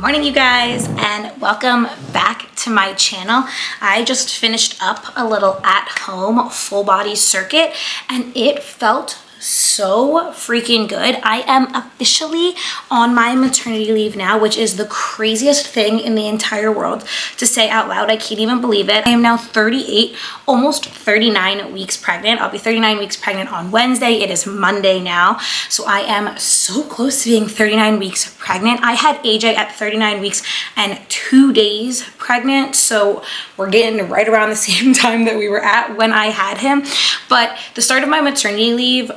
Morning, you guys, and welcome back to my channel. I just finished up a little at-home full body circuit and it felt so freaking good. I am officially on my maternity leave now, which is the craziest thing in the entire world to say out loud. I can't even believe it. I am now 38, almost 39 weeks pregnant. I'll be 39 weeks pregnant on Wednesday. It is Monday now. So I am so close to being 39 weeks pregnant. I had AJ at 39 weeks and 2 days pregnant. So we're getting right around the same time that we were at when I had him. But the start of my maternity leave,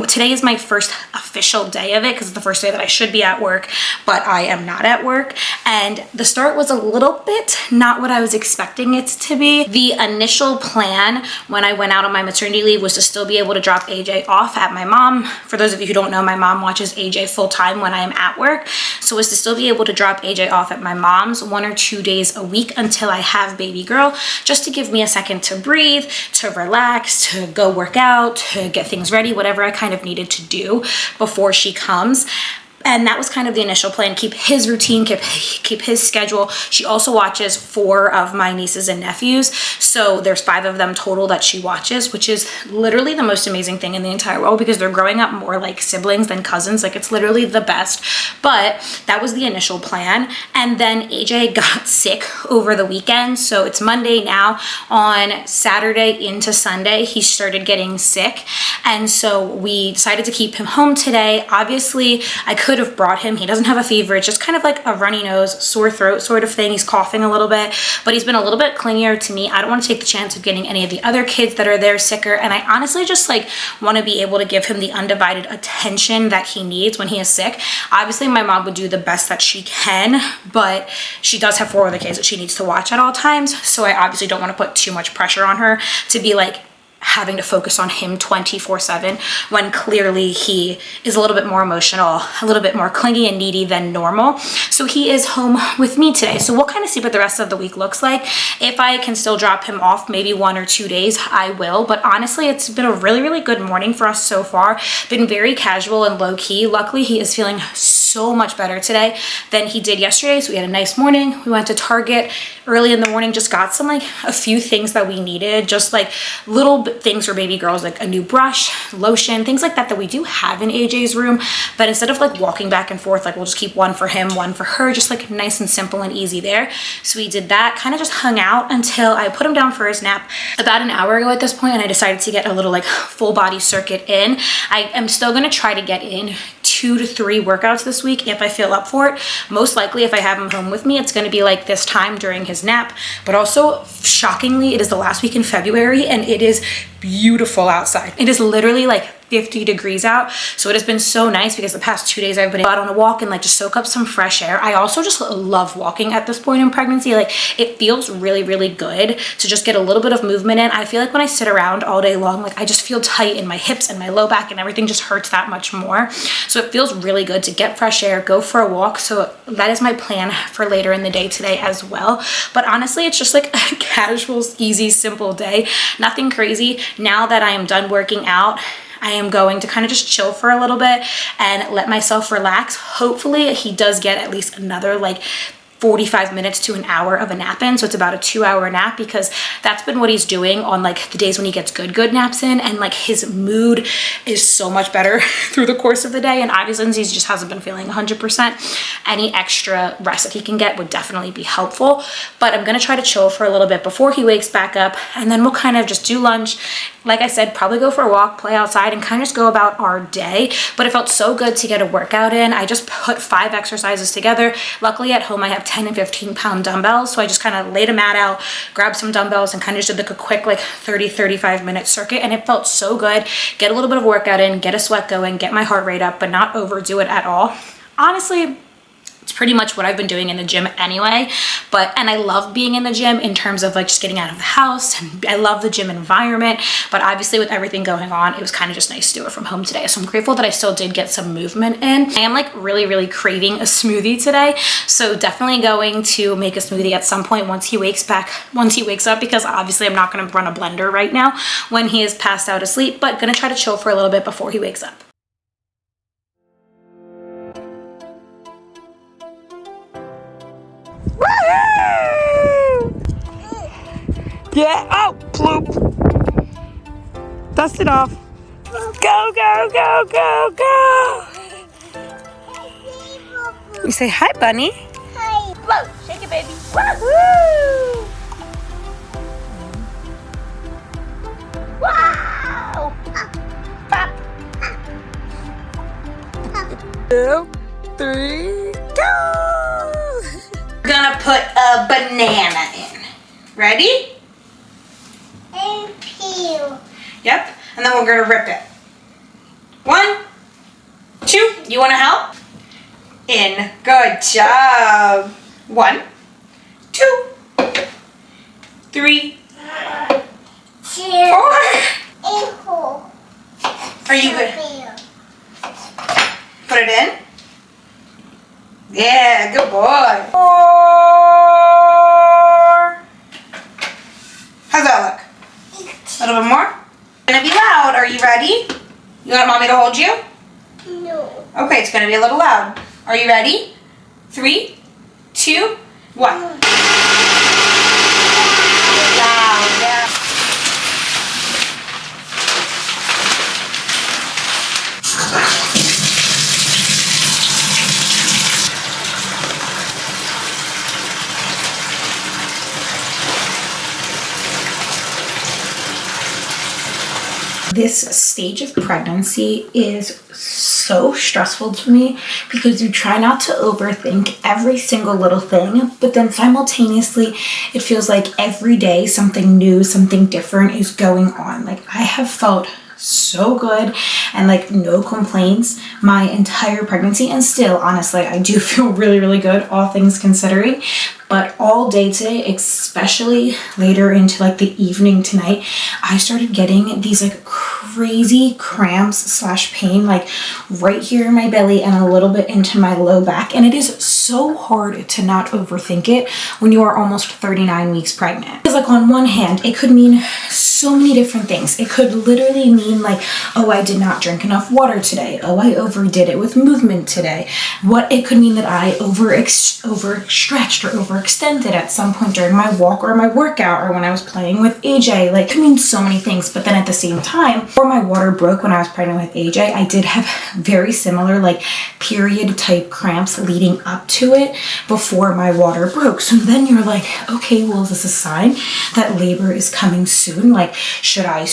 today is my first official day of it because it's the first day that I should be at work, but I am not at work. And the start was a little bit not what I was expecting it to be. The initial plan when I went out on my maternity leave was to still be able to drop AJ off at my mom. For those of you who don't know, my mom watches AJ full time when I am at work. So was to still be able to drop AJ off at my mom's 1 or 2 days a week until I have baby girl, just to give me a second to breathe, to relax, to go work out, to get things ready, whatever I kind of needed to do before she comes. And that was kind of the initial plan, keep his routine, keep his schedule. She also watches 4 of my nieces and nephews. So there's 5 of them total that she watches, which is literally the most amazing thing in the entire world because they're growing up more like siblings than cousins. Like, it's literally the best. But that was the initial plan. And then AJ got sick over the weekend. So it's Monday now. On Saturday into Sunday, he started getting sick. And so we decided to keep him home today. Obviously, I could have brought him. He doesn't have a fever. It's just kind of like a runny nose, sore throat sort of thing. He's coughing a little bit, but he's been a little bit clingier to me. I don't want to take the chance of getting any of the other kids that are there sicker. And I honestly just like want to be able to give him the undivided attention that he needs when he is sick. Obviously, my mom would do the best that she can, but she does have 4 other kids that she needs to watch at all times. So I obviously don't want to put too much pressure on her to be like having to focus on him 24/7 when clearly he is a little bit more emotional, a little bit more clingy and needy than normal. So he is home with me today. So we'll kind of see what the rest of the week looks like. If I can still drop him off maybe 1 or 2 days, I will. But honestly, it's been a really, really good morning for us so far. Been very casual and low key. Luckily, he is feeling so much better today than he did yesterday. So we had a nice morning. We went to Target early in the morning, just got some like a few things that we needed, just like little things for baby girls, like a new brush, lotion, things like that that we do have in AJ's room. But instead of like walking back and forth, like we'll just keep 1 for him, 1 for her, just like nice and simple and easy there. So we did that, kind of just hung out until I put him down for his nap about an hour ago at this point, and I decided to get a little like full body circuit in. I am still going to try to get in 2 to 3 workouts this week if I feel up for it. Most likely if I have him home with me, it's going to be like this time during his nap. But also, shockingly, it is the last week in February and it is beautiful outside. It is literally like 50 degrees out. So it has been so nice because the past 2 days I've been out on a walk and like just soak up some fresh air. I also just love walking at this point in pregnancy. Like, it feels really, really good to just get a little bit of movement in. I feel like when I sit around all day long, like I just feel tight in my hips and my low back and everything just hurts that much more. So it feels really good to get fresh air, go for a walk. So that is my plan for later in the day today as well. But honestly, it's just like a casual, easy, simple day. Nothing crazy. Now that I am done working out, I am going to kind of just chill for a little bit and let myself relax. Hopefully he does get at least another like 45 minutes to an hour of a nap in. So it's about a 2-hour nap because that's been what he's doing on like the days when he gets good naps in, and like his mood is so much better through the course of the day. And obviously since he just hasn't been feeling 100%, any extra rest that he can get would definitely be helpful. But I'm gonna try to chill for a little bit before he wakes back up, and then we'll kind of just do lunch. Like I said, probably go for a walk, play outside, and kind of just go about our day. But it felt so good to get a workout in. I just put 5 exercises together. Luckily at home I have 10 and 15 pound dumbbells. So I just kind of laid a mat out, grabbed some dumbbells, and kind of just did like a quick like 30-35 minute circuit. And it felt so good. Get a little bit of workout in, get a sweat going, get my heart rate up, but not overdo it at all. Honestly, it's pretty much what I've been doing in the gym anyway. And I love being in the gym in terms of like just getting out of the house, and I love the gym environment. But obviously with everything going on, it was kind of just nice to do it from home today. So I'm grateful that I still did get some movement in. I am like really, really craving a smoothie today. So definitely going to make a smoothie at some point once he wakes up, because obviously I'm not going to run a blender right now when he is passed out asleep, but gonna try to chill for a little bit before he wakes up. Yeah. Oh, bloop. Dust it off. Go, go, go, go, go. You say hi, bunny. Hi. Whoa, shake it, baby. Woo! Wow! Pop. 2, 3, go! We're gonna put a banana in. Ready? And peel. Yep. And then we're gonna rip it. 1, 2. You wanna help? In. Good job. 1, 2, 3, 4. Are you good? Put it in. Yeah, good boy. 4. How's that look? A little bit more? It's gonna be loud. Are you ready? You want mommy to hold you? No. Okay, it's gonna be a little loud. Are you ready? 3, 2, 1. Loud, yeah. This stage of pregnancy is so stressful to me because you try not to overthink every single little thing, but then simultaneously it feels like every day something new, something different is going on. Like I have felt so good and like no complaints my entire pregnancy, and still honestly I do feel really good, all things considering. But all day today, especially later into like the evening tonight, I started getting these like crazy cramps / pain like right here in my belly and a little bit into my low back. And it is so hard to not overthink it when you are almost 39 weeks pregnant. Because like on one hand, it could mean so many different things. It could literally mean like, oh, I did not drink enough water today. Oh, I overdid it with movement today. What it could mean that I overstretched or overextended at some point during my walk or my workout or when I was playing with AJ. Like it could mean so many things. But then at the same time, before my water broke when I was pregnant with AJ, I did have very similar like period type cramps leading up to it before my water broke. So then you're like, okay, well, is this a sign that labor is coming soon? Like, should I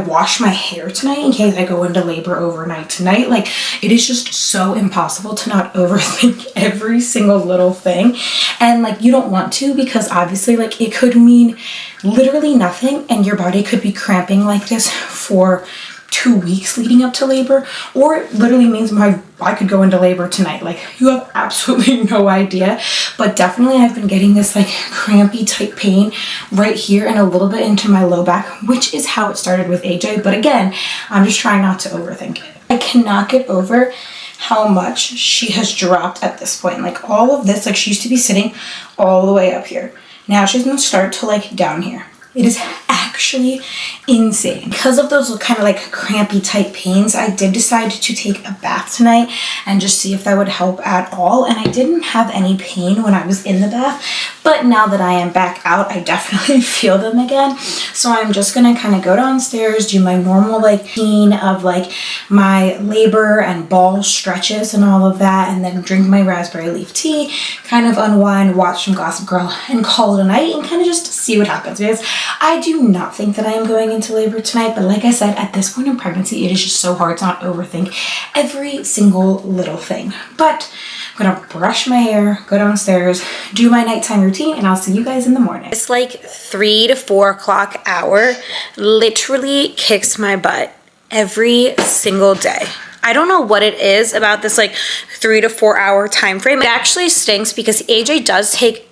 wash my hair tonight in case I go into labor overnight tonight? Like, it is just so impossible to not overthink every single little thing. And like, you don't want to, because obviously like it could mean literally nothing and your body could be cramping like this for 2 weeks leading up to labor, or it literally means I could go into labor tonight. Like you have absolutely no idea. But definitely I've been getting this like crampy type pain right here and a little bit into my low back, which is how it started with AJ. But again, I'm just trying not to overthink it. I cannot get over how much she has dropped at this point. Like all of this, like she used to be sitting all the way up here. Now she's gonna start to like down here. It is actually insane. Because of those kind of like crampy type pains, I did decide to take a bath tonight and just see if that would help at all. And I didn't have any pain when I was in the bath, but now that I am back out, I definitely feel them again. So I'm just gonna kind of go downstairs, do my normal like routine of like my labor and ball stretches and all of that, and then drink my raspberry leaf tea, kind of unwind, watch some Gossip Girl, and call it a night and kind of just see what happens. Because I do not think that I am going into labor tonight, but like I said, at this point in pregnancy, it is just so hard to not overthink every single little thing. But I'm gonna brush my hair, go downstairs, do my nighttime routine, and I'll see you guys in the morning. It's like 3 to 4 o'clock hour literally kicks my butt every single day. I don't know what it is about this like 3 to 4 hour time frame. It actually stinks because AJ does take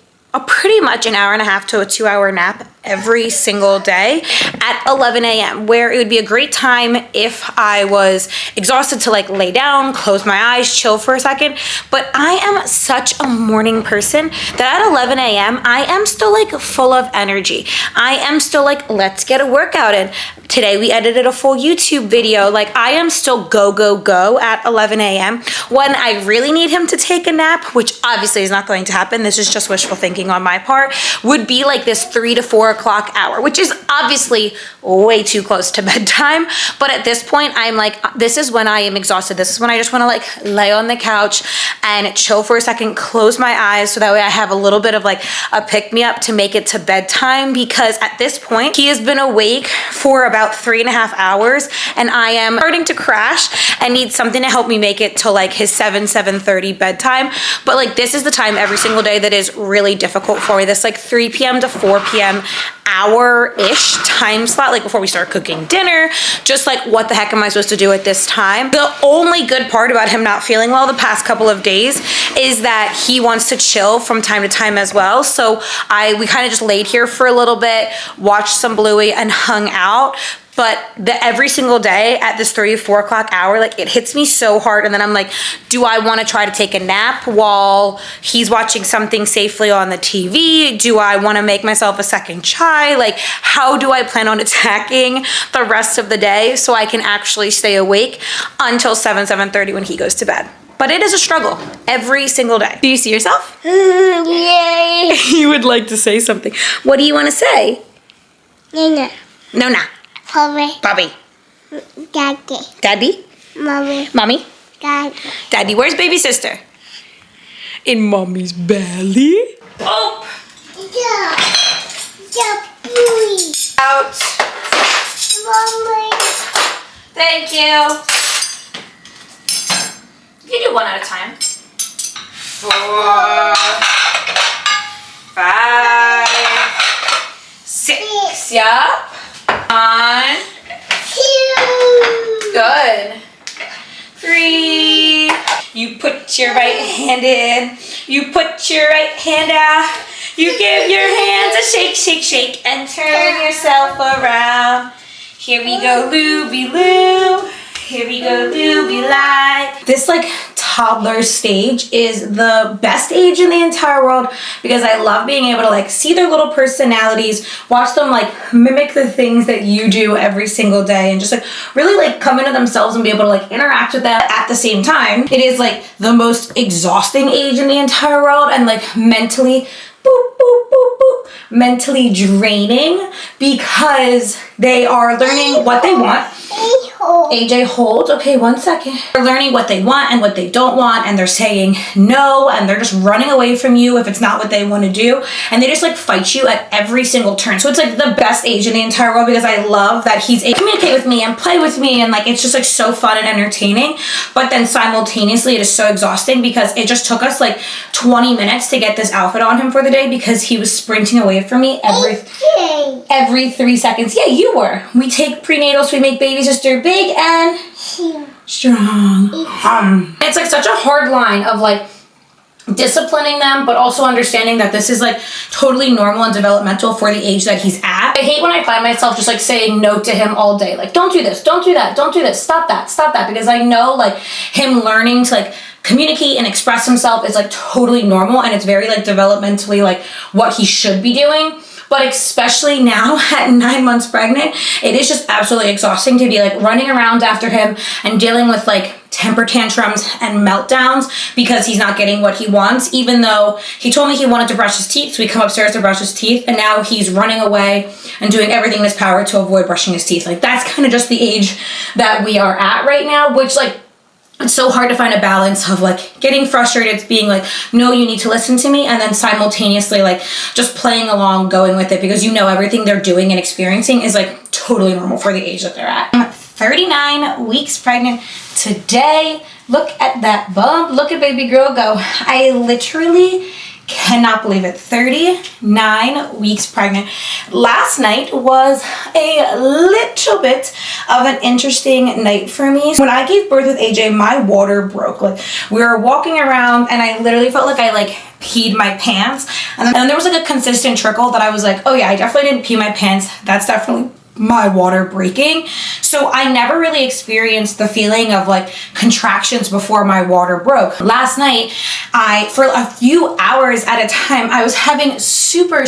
pretty much an hour and a half to a 2 hour nap every single day at 11 a.m. where it would be a great time if I was exhausted to like lay down, close my eyes, chill for a second. But I am such a morning person that at 11 a.m. I am still like full of energy. I am still like, let's get a workout in. Today we edited a full YouTube video. Like I am still go at 11 a.m. When I really need him to take a nap, which obviously is not going to happen, this is just wishful thinking on my part, would be like this 3 to 4 o'clock hour, which is obviously way too close to bedtime. But at this point, I'm like, this is when I am exhausted. This is when I just want to like lay on the couch and chill for a second, close my eyes so that way I have a little bit of like a pick me up to make it to bedtime, because at this point he has been awake for about 3.5 hours and I am starting to crash and need something to help me make it to like his 7:30 bedtime. But like this is the time every single day that is really difficult for me. This like 3 p.m. to 4 p.m. hour-ish time slot, like before we start cooking dinner, just like what the heck am I supposed to do at this time? The only good part about him not feeling well the past couple of days is that he wants to chill from time to time as well. So we kind of just laid here for a little bit, watched some Bluey and hung out. But every single day at this 3 or 4 o'clock hour, like it hits me so hard. And then I'm like, do I want to try to take a nap while he's watching something safely on the TV? Do I want to make myself a second chai? Like, how do I plan on attacking the rest of the day so I can actually stay awake until 7:30 when he goes to bed? But it is a struggle every single day. Do you see yourself? Yay. You would like to say something. What do you want to say? Nina. No. Mommy. Bobby. Daddy. Daddy? Mommy. Mommy? Daddy. Daddy, where's baby sister? In mommy's belly. Oh! Yeah. Yeah, boy. Out. Mommy. Thank you. You can do one at a time. 4, 5, 6. Yup. On. 2. Good. 3. You put your right hand in. You put your right hand out. You give your hands a shake, shake, shake, and turn yourself around. Here we go, Looby Loo. Here we go, Looby Light. This like toddler stage is the best age in the entire world because I love being able to like see their little personalities, watch them like mimic the things that you do every single day, and just like really like come into themselves and be able to like interact with them at the same time. It is like the most exhausting age in the entire world and like mentally mentally draining because they are learning what they want. AJ, hold. Okay, 1 second. They're learning what they want and what they don't want, and they're saying no, and they're just running away from you if it's not what they want to do, and they just like fight you at every single turn. So it's like the best age in the entire world because I love that he's able to communicate with me and play with me, and like it's just like so fun and entertaining, but then simultaneously it is so exhausting because it just took us like 20 minutes to get this outfit on him for the day because he was sprinting away from me every 3 seconds. Yeah, you were. We take prenatals, we make baby sister big and strong. It's like such a hard line of like disciplining them, but also understanding that this is like totally normal and developmental for the age that he's at. I hate when I find myself just like saying no to him all day. Like, don't do this, don't do that, don't do this, stop that, because I know like him learning to like communicate and express himself is like totally normal and it's very like developmentally like what he should be doing. But especially now at 9 months pregnant, it is just absolutely exhausting to be like running around after him and dealing with like temper tantrums and meltdowns because he's not getting what he wants, even though he told me he wanted to brush his teeth. So we come upstairs to brush his teeth and now he's running away and doing everything in his power to avoid brushing his teeth. Like that's kind of just the age that we are at right now, which like it's so hard to find a balance of like getting frustrated, being like, no, you need to listen to me, and then simultaneously like just playing along, going with it, because you know everything they're doing and experiencing is like totally normal for the age that they're at. I'm 39 weeks pregnant today. Look at that bump. Look at baby girl go. I literally cannot believe it. 39 weeks pregnant. Last night was a little bit of an interesting night for me. When I gave birth with AJ, my water broke. Like we were walking around and I literally felt like I like peed my pants. And then there was like a consistent trickle that I was like, oh yeah, I definitely didn't pee my pants. That's definitely my water breaking. So I never really experienced the feeling of like contractions before my water broke. Last night, for a few hours at a time, I was having super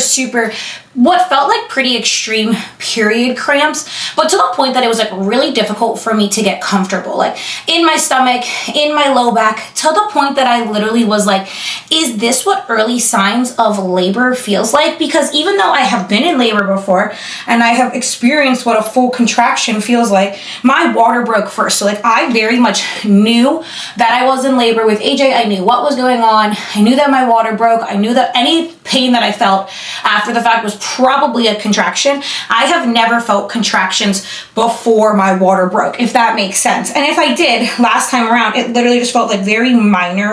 what felt like pretty extreme period cramps, but to the point that it was like really difficult for me to get comfortable, like in my stomach, in my low back, to the point that I literally was like, is this what early signs of labor feels like? Because even though I have been in labor before and I have experienced what a full contraction feels like, my water broke first. So like I very much knew that I was in labor with AJ. I knew what was going on. I knew that my water broke. I knew that any pain that I felt after the fact was probably a contraction. I have never felt contractions before my water broke, if that makes sense. And if I did last time around, it literally just felt like very minor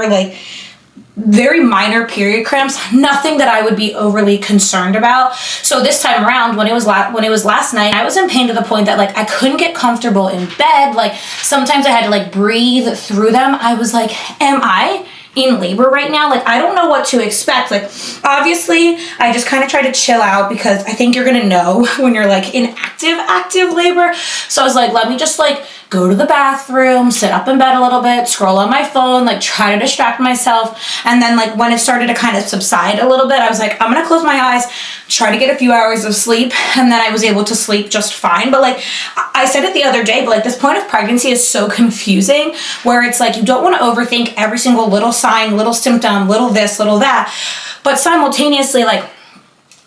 period cramps, nothing that I would be overly concerned about. So this time around, when it was last night, I was in pain to the point that like I couldn't get comfortable in bed. Like sometimes I had to like breathe through them. I was like, am I in labor right now? Like I don't know what to expect. Like obviously I just kind of try to chill out because I think you're gonna know when you're like in active labor. So I was like, let me just like go to the bathroom, sit up in bed a little bit, scroll on my phone, like try to distract myself. And then like when it started to kind of subside a little bit, I was like, I'm gonna close my eyes, try to get a few hours of sleep. And then I was able to sleep just fine. But like I said it the other day, but like this point of pregnancy is so confusing, where it's like you don't want to overthink every single little sign, little symptom, little this, little that. But simultaneously, like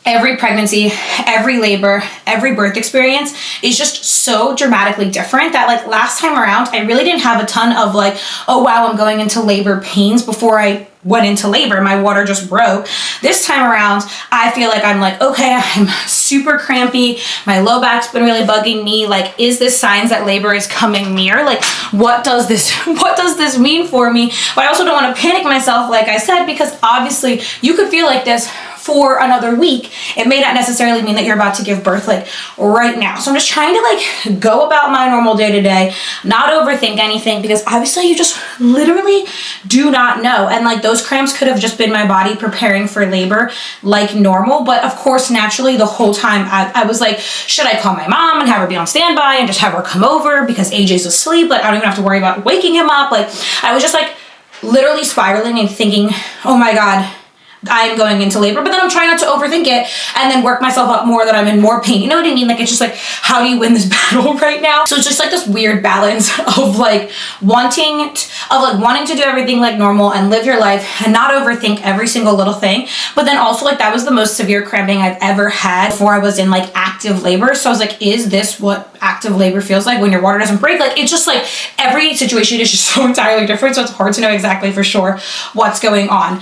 every pregnancy, every labor, every birth experience is just so dramatically different that like last time around, I really didn't have a ton of like, oh wow, I'm going into labor pains before I went into labor. My water just broke. This time around, I feel like I'm like, okay, I'm super crampy. My low back's been really bugging me. Like, is this signs that labor is coming near? Like, what does this mean for me? But I also don't want to panic myself, like I said, because obviously you could feel like this for another week. It may not necessarily mean that you're about to give birth like right now. So I'm just trying to like go about my normal day to day, not overthink anything, because obviously you just literally do not know. And like those cramps could have just been my body preparing for labor like normal. But of course, naturally the whole time I was like, should I call my mom and have her be on standby and just have her come over because AJ's asleep? Like I don't even have to worry about waking him up. Like I was just like literally spiraling and thinking, oh my God, I'm going into labor. But then I'm trying not to overthink it and then work myself up more that I'm in more pain. You know what I mean? Like it's just like, how do you win this battle right now? So it's just like this weird balance of like wanting to do everything like normal and live your life and not overthink every single little thing. But then also like that was the most severe cramping I've ever had before I was in like active labor. So I was like, is this what active labor feels like when your water doesn't break? Like it's just like every situation is just so entirely different. So it's hard to know exactly for sure what's going on.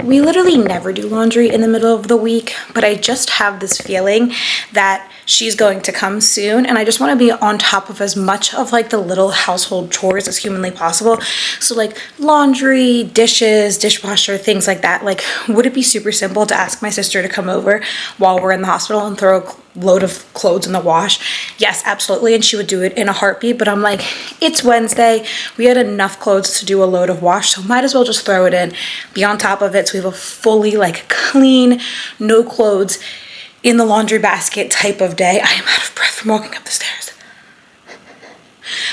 We literally never do laundry in the middle of the week, but I just have this feeling that she's going to come soon and I just want to be on top of as much of like the little household chores as humanly possible. So like laundry, dishes, dishwasher, things like that. Like would it be super simple to ask my sister to come over while we're in the hospital and throw a load of clothes in the wash? Yes, absolutely. And she would do it in a heartbeat. But I'm like, it's Wednesday. We had enough clothes to do a load of wash, so might as well just throw it in, be on top of it. So we have a fully like clean, no clothes in the laundry basket type of day. I am out of breath from walking up the stairs.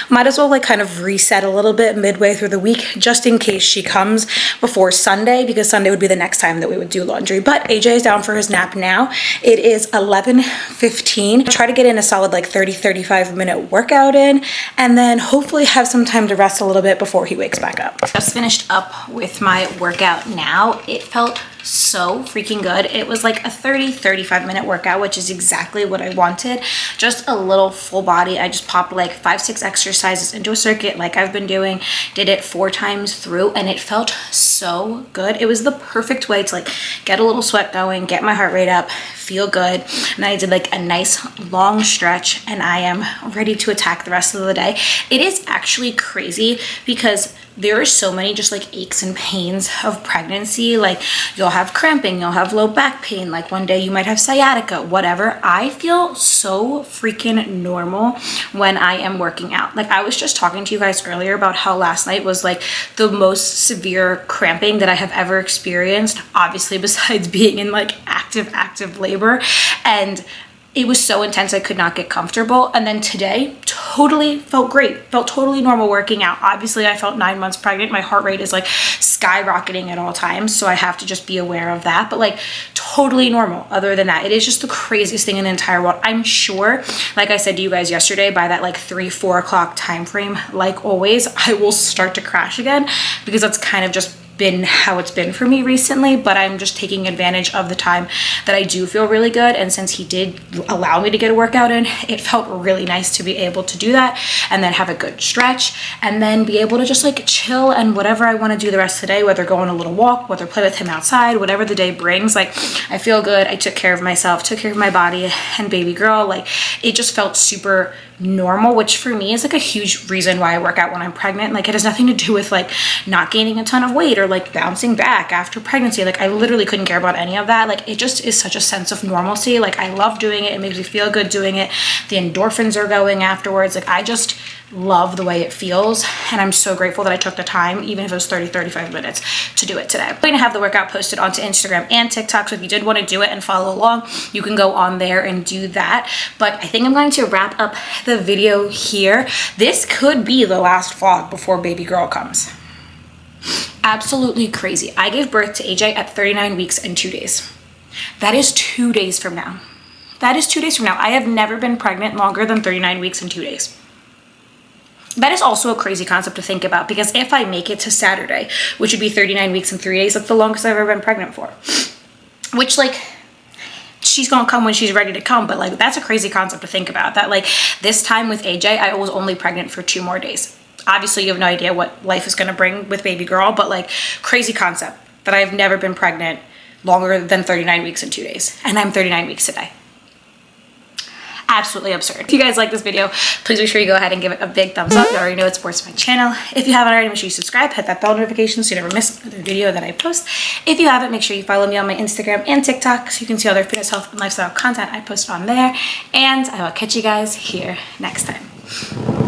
Might as well like kind of reset a little bit midway through the week just in case she comes before Sunday, because Sunday would be the next time that we would do laundry. But AJ is down for his nap now. It is 11:15. Try to get in a solid like 35 minute workout in and then hopefully have some time to rest a little bit before he wakes back up. Just finished up with my workout now. It felt so freaking good. It was like a 35 minute workout, which is exactly what I wanted. Just a little full body. I just popped like 5-6 exercises into a circuit like I've been doing, did it 4 times through, and it felt so good. It was the perfect way to like get a little sweat going, get my heart rate up, feel good. And I did like a nice long stretch, and I am ready to attack the rest of the day. It is actually crazy because there are so many just like aches and pains of pregnancy. Like you'll have cramping, you'll have low back pain, like one day you might have sciatica, whatever. I feel so freaking normal when I am working out. Like I was just talking to you guys earlier about how last night was like the most severe cramping that I have ever experienced, obviously besides being in like active labor. And it was so intense I could not get comfortable. And then today totally felt great, felt totally normal working out. Obviously I felt 9 months pregnant. My heart rate is like skyrocketing at all times, so I have to just be aware of that, but like totally normal. Other than that, it is just the craziest thing in the entire world. I'm sure, like I said to you guys yesterday, by that like 3-4 o'clock time frame, like always, I will start to crash again, because that's kind of just been how it's been for me recently. But I'm just taking advantage of the time that I do feel really good, and since he did allow me to get a workout in, it felt really nice to be able to do that and then have a good stretch and then be able to just like chill and whatever I want to do the rest of the day, whether go on a little walk, whether play with him outside, whatever the day brings. Like I feel good. I took care of myself, took care of my body and baby girl. Like it just felt super normal, which for me is like a huge reason why I work out when I'm pregnant. Like it has nothing to do with like not gaining a ton of weight or like bouncing back after pregnancy. Like I literally couldn't care about any of that. Like it just is such a sense of normalcy. Like I love doing it. It makes me feel good doing it. The endorphins are going afterwards. Like I just love the way it feels, and I'm so grateful that I took the time, even if it was 30-35 minutes, to do it today. I'm going to have the workout posted onto Instagram and TikTok, so if you did want to do it and follow along, you can go on there and do that. But I think I'm going to wrap up the video here. This could be the last vlog before baby girl comes. Absolutely crazy. I gave birth to AJ at 39 weeks and 2 days. That is 2 days from now. That is 2 days from now. I have never been pregnant longer than 39 weeks and 2 days. That is also a crazy concept to think about, because if I make it to Saturday, which would be 39 weeks and 3 days, that's the longest I've ever been pregnant for. Which, like, she's gonna come when she's ready to come, but like that's a crazy concept to think about, that like this time with AJ, I was only pregnant for 2 more days. Obviously, you have no idea what life is gonna bring with baby girl, but like crazy concept that I've never been pregnant longer than 39 weeks and 2 days. And I'm 39 weeks today. Absolutely absurd. If you guys like this video, please make sure you go ahead and give it a big thumbs up. You already know it supports my channel. If you haven't already, make sure you subscribe, hit that bell notification so you never miss another video that I post. If you haven't, make sure you follow me on my Instagram and TikTok so you can see other fitness, health, and lifestyle content I post on there. And I will catch you guys here next time.